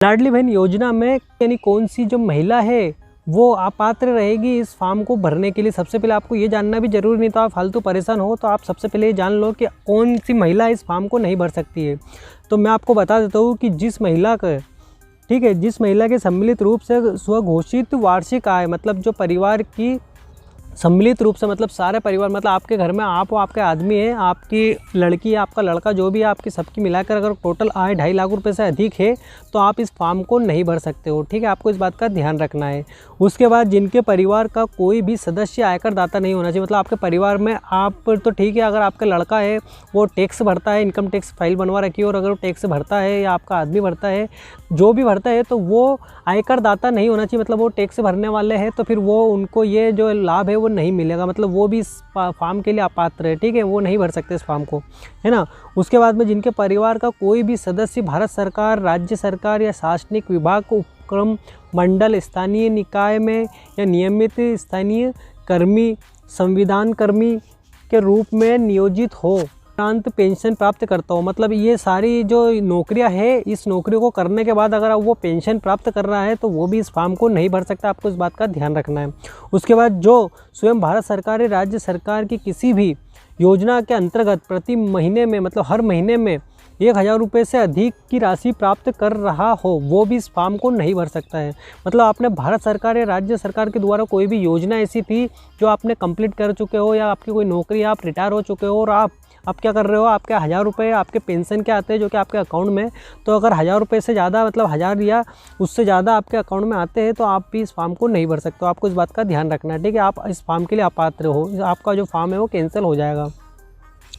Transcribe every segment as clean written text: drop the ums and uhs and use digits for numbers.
लाडली बहन योजना में यानी कौन सी जो महिला है वो अपात्र रहेगी इस फॉर्म को भरने के लिए। सबसे पहले आपको ये जानना भी ज़रूरी नहीं, तो आप फालतू परेशान हो तो आप सबसे पहले ये जान लो कि कौन सी महिला इस फॉर्म को नहीं भर सकती है। तो मैं आपको बता देता हूँ कि जिस महिला का ठीक है, जिस महिला के सम्मिलित रूप से स्वघोषित वार्षिक आय, मतलब जो परिवार की सम्मिलित रूप से मतलब सारे परिवार, मतलब आपके घर में आप हो, आपके आदमी है, आपकी लड़की है, आपका लड़का जो भी है, आपकी सबकी मिलाकर अगर टोटल आय 2.5 लाख रुपए से अधिक है तो आप इस फॉर्म को नहीं भर सकते हो। ठीक है, आपको इस बात का ध्यान रखना है। उसके बाद जिनके परिवार का कोई भी सदस्य आयकर दाता नहीं होना चाहिए, मतलब आपके परिवार में आप तो ठीक है, अगर आपका लड़का है वो टैक्स भरता है, इनकम टैक्स फाइल बनवा रखी है, और अगर वो टैक्स भरता है या आपका आदमी भरता है, जो भी भरता है, तो वो आयकर दाता नहीं होना चाहिए, मतलब वो टैक्स भरने वाले हैं, तो फिर वो उनको ये जो लाभ है वो नहीं मिलेगा, मतलब वो भी इस फॉर्म के लिए अपात्र है। ठीक है, वो नहीं भर सकते इस फॉर्म को, है ना। उसके बाद में जिनके परिवार का कोई भी सदस्य भारत सरकार, राज्य सरकार या शासनिक विभाग, उपक्रम, मंडल, स्थानीय निकाय में या नियमित स्थानीय कर्मी, संविधान कर्मी के रूप में नियोजित हो, प्रांत पेंशन प्राप्त करता हो, मतलब ये सारी जो नौकरियां है, इस नौकरी को करने के बाद अगर वो पेंशन प्राप्त कर रहा है तो वो भी इस फॉर्म को नहीं भर सकता। आपको इस बात का ध्यान रखना है। उसके बाद जो स्वयं भारत सरकार या राज्य सरकार की किसी भी योजना के अंतर्गत प्रति महीने में, मतलब हर महीने में 1000 रुपये से अधिक की राशि प्राप्त कर रहा हो, वो भी इस फॉर्म को नहीं भर सकता है। मतलब आपने भारत सरकार या राज्य सरकार के द्वारा कोई भी योजना ऐसी थी जो आपने कंप्लीट कर चुके हो, या आपकी कोई नौकरी, आप रिटायर हो चुके हो और आप क्या कर रहे हो, आपके 1000 रुपये आपके पेंशन के आते हैं जो कि आपके अकाउंट में, तो अगर 1000 रुपये से ज़्यादा, मतलब 1000 या उससे ज़्यादा आपके अकाउंट में आते हैं तो आप भी इस फॉर्म को नहीं भर सकते हो। आपको इस बात का ध्यान रखना है। ठीक है, आप इस फॉर्म के लिए अपात्र हो, आपका जो फॉर्म है वो कैंसिल हो जाएगा।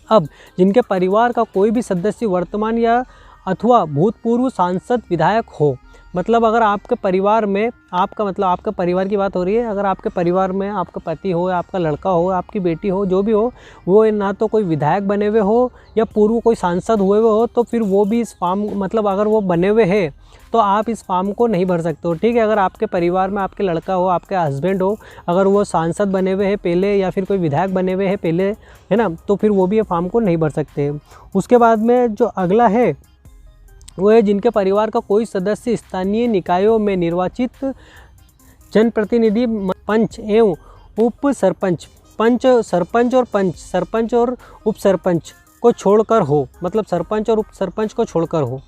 अब जिनके परिवार का कोई भी सदस्य वर्तमान या अथवा भूतपूर्व सांसद विधायक हो, मतलब अगर आपके परिवार में आपके परिवार की बात हो रही है, अगर आपके परिवार में आपका पति हो, आपका लड़का हो, आपकी बेटी हो, जो भी हो, वो ना तो कोई विधायक बने हुए हो या पूर्व कोई सांसद हुए हुए हो, तो फिर वो भी इस फॉर्म, मतलब अगर वो बने हुए हैं तो आप इस फॉर्म को नहीं भर सकते हो। ठीक है, अगर आपके परिवार में आपके लड़का हो, आपके हस्बैंड हो, अगर वो सांसद बने हुए हैं पहले या फिर कोई विधायक बने हुए हैं पहले, है ना, तो फिर वो भी ये फॉर्म को नहीं भर सकते। उसके बाद में जो अगला है वो है जिनके परिवार का कोई सदस्य स्थानीय निकायों में निर्वाचित जनप्रतिनिधि, पंच एवं उप सरपंच, सरपंच और उप सरपंच को छोड़कर हो, मतलब सरपंच और उप सरपंच को छोड़कर हो।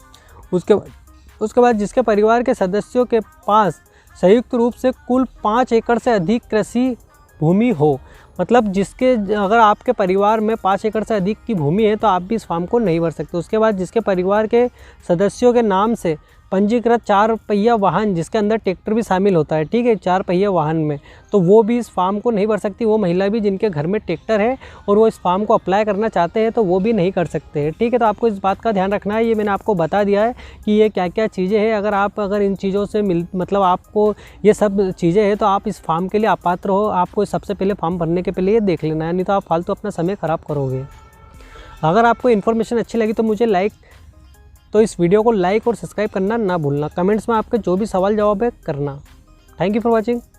उसके बाद जिसके परिवार के सदस्यों के पास संयुक्त रूप से कुल 5 एकड़ से अधिक कृषि भूमि हो, मतलब अगर आपके परिवार में 5 एकड़ से अधिक की भूमि है तो आप भी इस फॉर्म को नहीं भर सकते। उसके बाद जिसके परिवार के सदस्यों के नाम से पंजीकृत 4 पहिया वाहन, जिसके अंदर ट्रैक्टर भी शामिल होता है, ठीक है, 4 पहिया वाहन में, तो वो भी इस फॉर्म को नहीं भर सकती। वो महिला भी जिनके घर में ट्रैक्टर है और वो इस फॉर्म को अप्लाई करना चाहते हैं तो वो भी नहीं कर सकते हैं। ठीक है, तो आपको इस बात का ध्यान रखना है। ये मैंने आपको बता दिया है कि ये क्या क्या चीज़ें हैं। अगर इन चीज़ों से मतलब आपको ये सब चीज़ें हैं तो आप इस फॉर्म के लिए अपात्र हो। आपको सबसे पहले फॉर्म भरने के पहले ये देख लेना है, नहीं तो आप फालतू अपना समय ख़राब करोगे। अगर आपको इन्फॉर्मेशन अच्छी लगी तो इस वीडियो को लाइक और सब्सक्राइब करना ना भूलना। कमेंट्स में आपके जो भी सवाल जवाब है करना। Thank you for watching.